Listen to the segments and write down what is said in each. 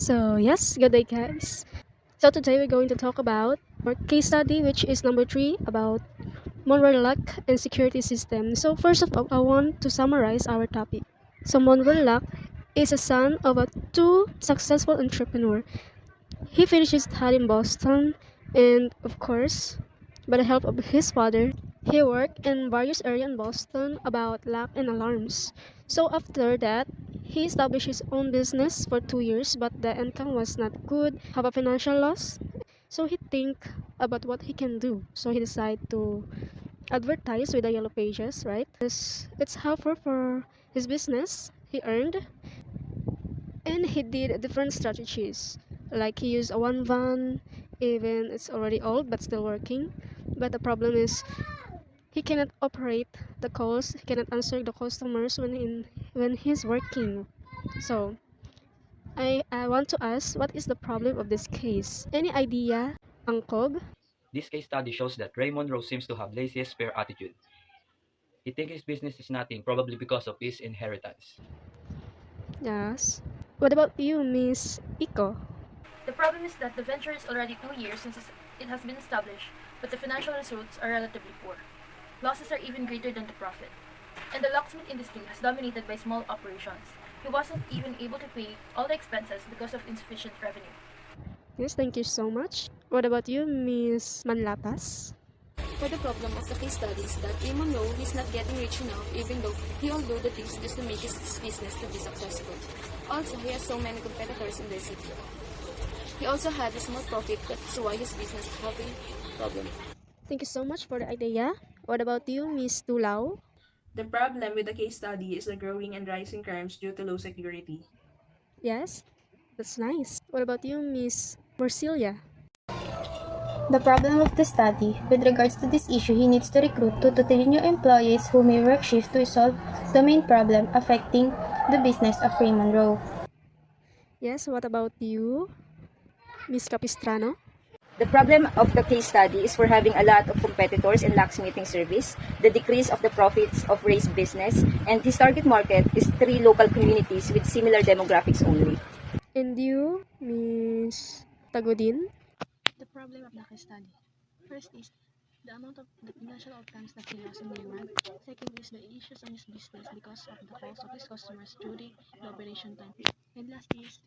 So, yes, good day, guys. So, today we're going to talk about our case study, which is number 3 about Monroe luck and security system. So, first of all, I want to summarize our topic. So, Monroe luck is a son of a two successful entrepreneur. He finished his study in Boston, and of course, by the help of his father, he worked in various areas in Boston about lock and alarms. So after that, he established his own business for 2 years, but the income was not good, have a financial loss. So he think about what he can do. So he decided to advertise with the yellow pages, right? It's helpful for his business. He earned, and he did different strategies. Like he used a one van, even it's already old but still working. But the problem is he cannot operate the calls, he cannot answer the customers when he's working. So I want to ask, what is the problem of this case? Any idea, Angkob? This case study shows that Ray Monroe seems to have lazy spare attitude. He thinks his business is nothing, probably because of his inheritance. Yes. What about you, Miss Iko? The problem is that the venture is already 2 years since it has been established, but the financial results are relatively poor. Losses are even greater than the profit. And the locksmith industry has dominated by small operations. He wasn't even able to pay all the expenses because of insufficient revenue. Yes, thank you so much. What about you, Miss Manlapas? For the problem of the case study is that Monroe is not getting rich enough even though he all do the things just to make his business to be successful. Also, he has so many competitors in the city. He also had a small profit, that's why his business having problem. Thank you so much for the idea. What about you, Miss Tulao? The problem with the case study is the growing and rising crimes due to low security. Yes, that's nice. What about you, Miss Marcilia? The problem of the study, with regards to this issue, he needs to recruit 2 to 3 new employees who may work shift to solve the main problem affecting the business of Raymond Rowe. Yes, what about you, Miss Capistrano? The problem of the case study is for having a lot of competitors in locksmithing service, the decrease of the profits of Ray's business, and his target market is 3 local communities with similar demographics only. And you, Miss Tagodin? The problem of the case study. First is the amount of the financial outcomes that he lost in year one. Second is the issues on his business because of the calls of his customers during the operation time. And last is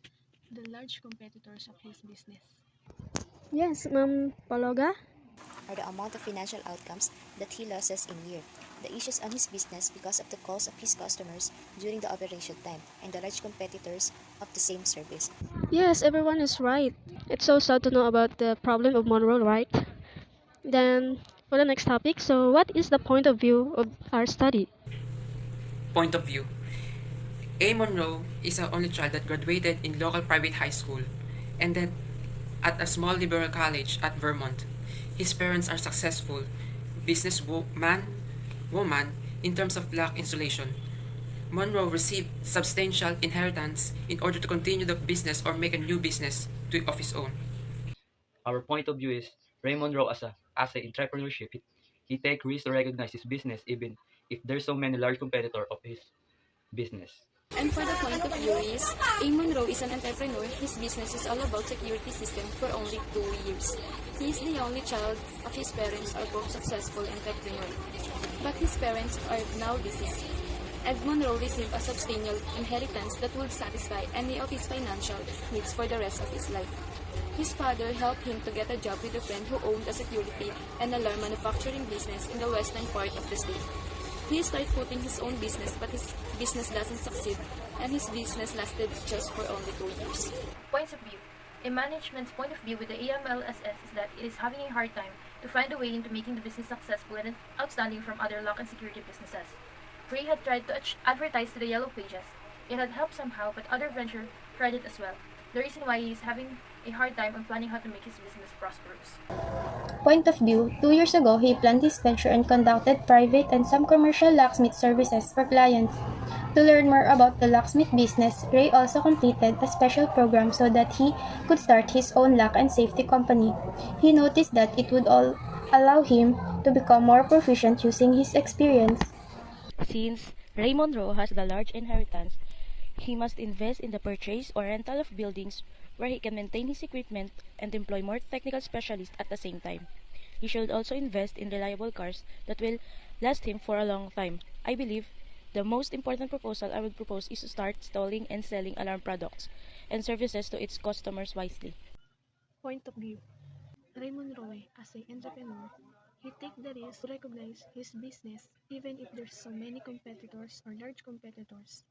the large competitors of his business. Yes, Ma'am Paloga? Are the amount of financial outcomes that he loses in year, the issues on his business because of the calls of his customers during the operation time, and the large competitors of the same service. Yes, everyone is right. It's so sad to know about the problem of Monroe, right? Then, for the next topic, so what is the point of view of our study? Point of view. A. Monroe is the only child that graduated in local private high school and then at a small liberal college at Vermont. His parents are successful woman in terms of lock installation. Monroe received substantial inheritance in order to continue the business or make a new business of his own. Our point of view is Ray Monroe as a entrepreneurship, he take risks to recognize his business even if there's so many large competitor of his business. And for the point of view is, Monroe is an entrepreneur. His business is all about security system for only 2 years. He is the only child of his parents are both successful entrepreneurs. But his parents are now deceased. And Monroe received a substantial inheritance that would satisfy any of his financial needs for the rest of his life. His father helped him to get a job with a friend who owned a security and alarm manufacturing business in the western part of the state. He started putting his own business, but his business doesn't succeed, and his business lasted just for only 2 years. Points of view. A management's point of view with the AMLSS is that it is having a hard time to find a way into making the business successful and outstanding from other lock and security businesses. Ray had tried to advertise to the yellow pages. It had helped somehow, but other ventures tried it as well. The reason why he is having a hard time on planning how to make his business prosperous. Point of view, 2 years ago, he planned his venture and conducted private and some commercial locksmith services for clients. To learn more about the locksmith business, Ray also completed a special program so that he could start his own lock and safety company. He noticed that it would all allow him to become more proficient using his experience. Since Ray Monroe has the large inheritance, He must invest in the purchase or rental of buildings where he can maintain his equipment and employ more technical specialists at the same time. He should also invest in reliable cars that will last him for a long time. I believe the most important proposal I would propose is to start installing and selling alarm products and services to its customers wisely. Point of view. Raymond Rowe, as an entrepreneur, he take the risk to recognize his business even if there's so many competitors or large competitors,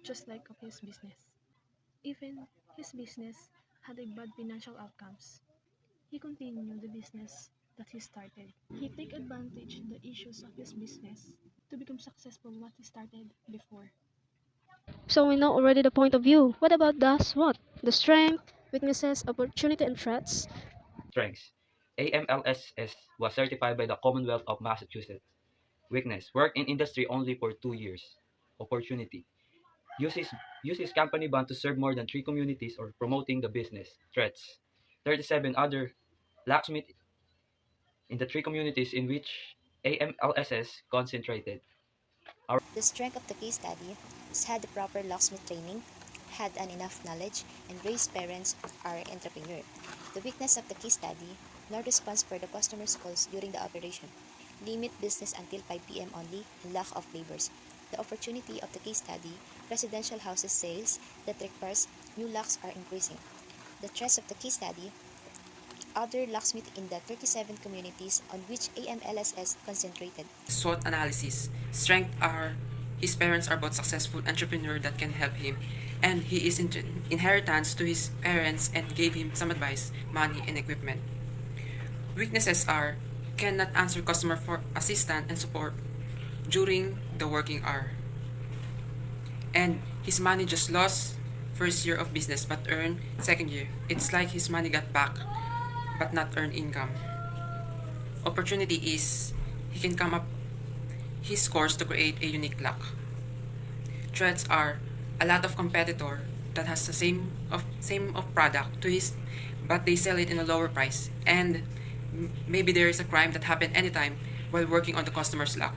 just like of his business. Even his business had a bad financial outcomes. He continued the business that he started. He take advantage the issues of his business to become successful what he started before. So we know already the point of view. What about the SWOT? The strength, weaknesses, opportunity, and threats. Strengths. AMLSS was certified by the Commonwealth of Massachusetts. Weakness. Work in industry only for 2 years. Opportunity. Uses uses company bond to serve more than 3 communities or promoting the business. Threats. 37 other locksmith in the 3 communities in which AMLSS concentrated. The strength of the case study is had the proper locksmith training, had an enough knowledge, and raised parents are entrepreneur. The weakness of the case study, no response for the customer's calls during the operation, limit business until 5 p.m. only, and lack of labors. The opportunity of the case study, residential houses sales that requires new locks are increasing. The threats of the case study, other locksmith in the 37 communities on which AMLSS concentrated. SWOT analysis. Strength are his parents are both successful entrepreneur that can help him, and he is inheritance to his parents and gave him some advice, money, and equipment. Weaknesses are cannot answer customer for assistance and support during the working hour, and his money just lost first year of business but earned second year. It's like his money got back but not earned income. Opportunity is he can come up his scores to create a unique lock. Threats are a lot of competitor that has the same of product to his, but they sell it in a lower price, and maybe there is a crime that happened anytime while working on the customer's lock.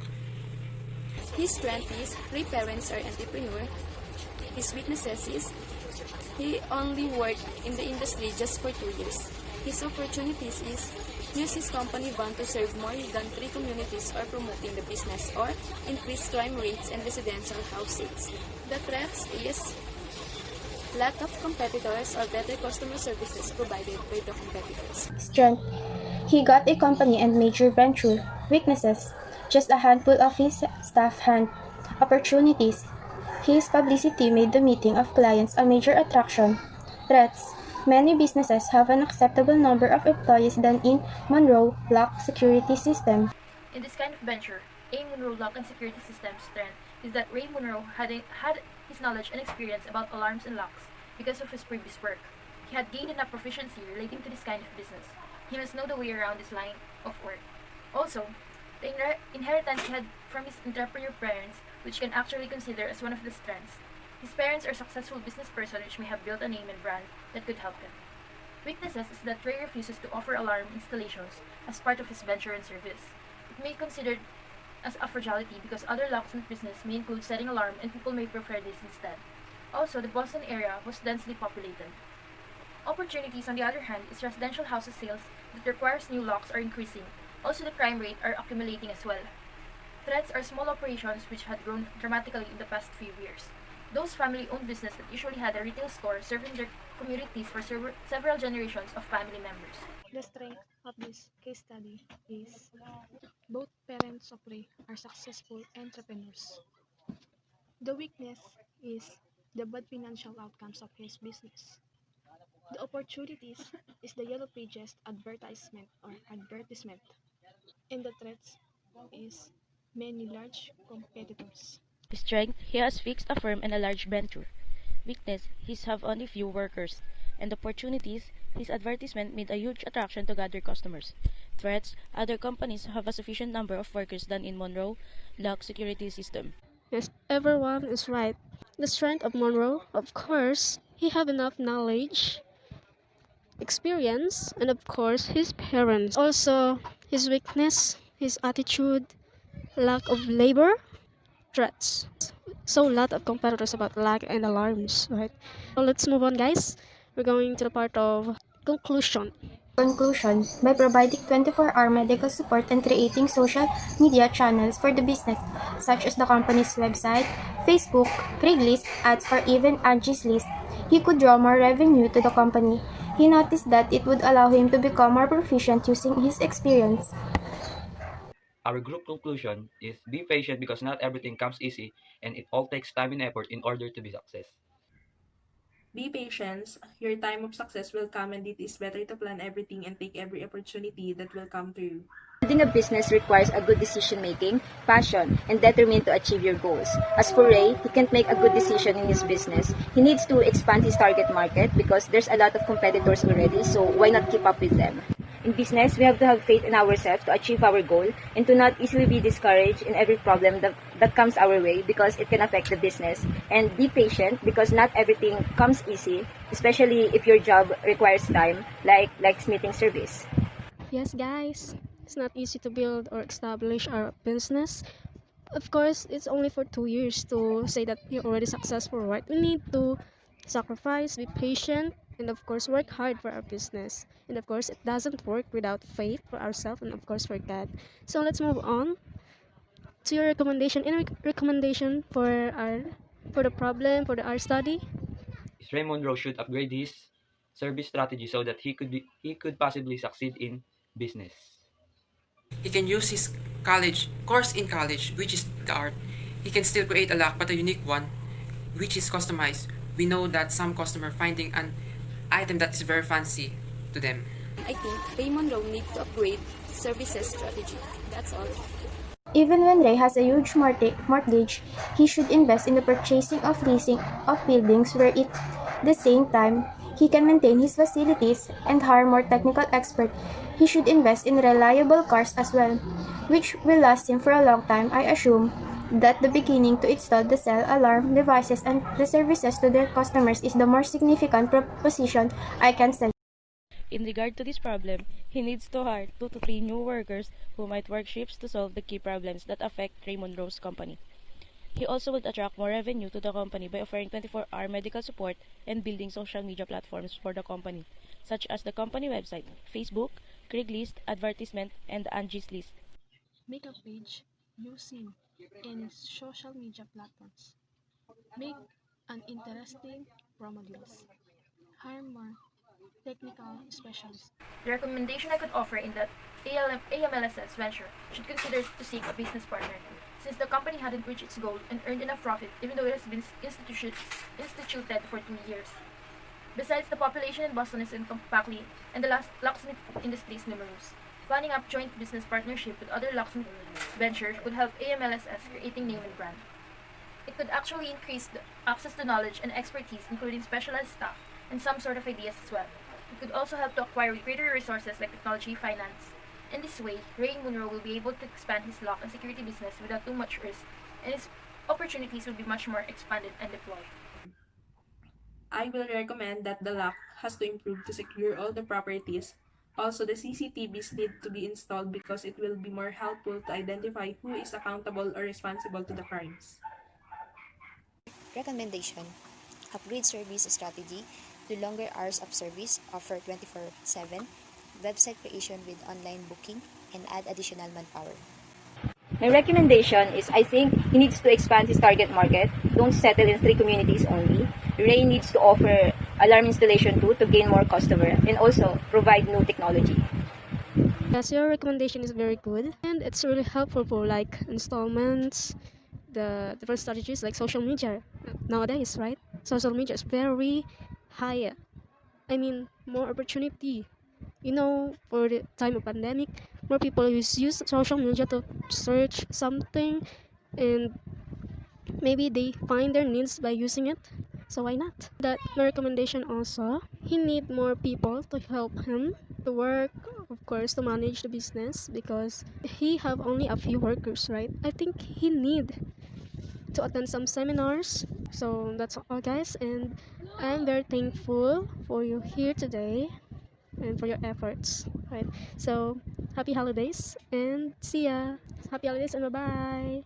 His strength is three parents are entrepreneur. His weaknesses is he only worked in the industry just for 2 years. His opportunities is use his company bond to serve more than 3 communities or promoting the business or increase crime rates and residential housings. The threats is lack of competitors or better customer services provided by the competitors. Strength. He got a company and major venture. Weaknesses. Just a handful of his staff hand. Opportunities. His publicity made the meeting of clients a major attraction. Threats. Many businesses have an acceptable number of employees than in Monroe lock security system. In this kind of venture, A. Monroe Lock and Security Systems' strength is that Ray Monroe had his knowledge and experience about alarms and locks because of his previous work. He had gained enough proficiency relating to this kind of business. He must know the way around this line of work. Also, the inheritance he had from his entrepreneur parents, which can actually consider as one of the strengths. His parents are successful business person which may have built a name and brand that could help him. Weaknesses is that Ray refuses to offer alarm installations as part of his venture and service. It may be considered as a fragility because other locksmith business may include setting alarm and people may prefer this instead. Also, the Boston area was densely populated. Opportunities, on the other hand, is residential houses sales that requires new locks are increasing. Also, the crime rate are accumulating as well. Threats are small operations which had grown dramatically in the past few years. Those family-owned business that usually had a retail store serving their communities for several generations of family members. The strength of this case study is both parents of Ray are successful entrepreneurs. The weakness is the bad financial outcomes of his business. The opportunities is the yellow pages advertisement, and the threats is many large competitors. Strength, he has fixed a firm and a large venture. Weakness, he have only few workers. And opportunities, his advertisement made a huge attraction to gather customers. Threats, other companies have a sufficient number of workers than in Monroe lock security system. Yes, everyone is right. The strength of Monroe, of course, he have enough knowledge, experience, and of course his parents. Also, his weakness, his attitude, lack of labor, threats. So lot of competitors about lag and alarms, right? So let's move on, guys. We're going to the part of conclusion. Conclusion, by providing 24-hour medical support and creating social media channels for the business, such as the company's website, Facebook, Craigslist, ads, or even Angie's List, he could draw more revenue to the company. He noticed that it would allow him to become more proficient using his experience. Our group conclusion is be patient because not everything comes easy and it all takes time and effort in order to be success. Be patient. Your time of success will come, and it is better to plan everything and take every opportunity that will come to you. Building a business requires a good decision making, passion, and determined to achieve your goals. As for Ray, he can't make a good decision in his business. He needs to expand his target market because there's a lot of competitors already, so why not keep up with them? In business, we have to have faith in ourselves to achieve our goal and to not easily be discouraged in every problem that comes our way because it can affect the business. And be patient because not everything comes easy, especially if your job requires time, like smithing service. Yes, guys, it's not easy to build or establish our business. Of course, it's only for 2 years to say that you're already successful, right? We need to sacrifice, be patient, and of course, work hard for our business. And of course, it doesn't work without faith for ourselves and of course for God. So let's move on to your recommendation. Any recommendation for the problem for our study? Raymond Monroe should upgrade his service strategy so that he could possibly succeed in business. He can use his college course in college, which is the art. He can still create a lock, but a unique one, which is customized. We know that some customer finding an item that is very fancy to them. I think Raymond Rowe needs to upgrade services strategy. That's all. Even when Ray has a huge mortgage, he should invest in the purchasing of leasing of buildings where at the same time he can maintain his facilities and hire more technical experts. He should invest in reliable cars as well, which will last him for a long time. I assume that the beginning to install the cell alarm devices and the services to their customers is the more significant proposition I can sell. In regard to this problem, he needs to hire 2 to 3 new workers who might work shifts to solve the key problems that affect Raymond Rowe's company. He also would attract more revenue to the company by offering 24-hour medical support and building social media platforms for the company, such as the company website, Facebook, Craigslist, advertisement, and Angie's List. Make a page using any social media platforms. Make an interesting promo deals. Hire more technical specialists. The recommendation I could offer in that AMLSS venture should consider to seek a business partner, since the company hadn't reached its goal and earned enough profit even though it has been instituted for 2 years. Besides, the population in Boston is compactly, and the locksmith industry is numerous. Planning up joint business partnership with other locksmith ventures would help AMLSS creating name and brand. It could actually increase the access to knowledge and expertise, including specialized staff and some sort of ideas as well. It could also help to acquire greater resources like technology, finance. In this way, Ray Monroe will be able to expand his lock and security business without too much risk, and his opportunities will be much more expanded and deployed. I will recommend that the lock has to improve to secure all the properties. Also, the CCTVs need to be installed because it will be more helpful to identify who is accountable or responsible to the crimes. Recommendation: upgrade service strategy to longer hours of service, offer 24/7, website creation with online booking, and add additional manpower. My recommendation is I think he needs to expand his target market. Don't settle in 3 communities only. Ray needs to offer alarm installation too to gain more customer and also provide new technology. Yes, your recommendation is very good and it's really helpful for like installments, the different strategies like social media nowadays, right? Social media is very high. I mean, more opportunity. You know, for the time of pandemic, more people use social media to search something and maybe they find their needs by using it. So why not? That my recommendation also, he need more people to help him to work, of course, to manage the business because he have only a few workers, right? I think he need to attend some seminars. So that's all, guys, and I'm very thankful for you here today and for your efforts, right? So happy holidays and see ya. Happy holidays and bye bye.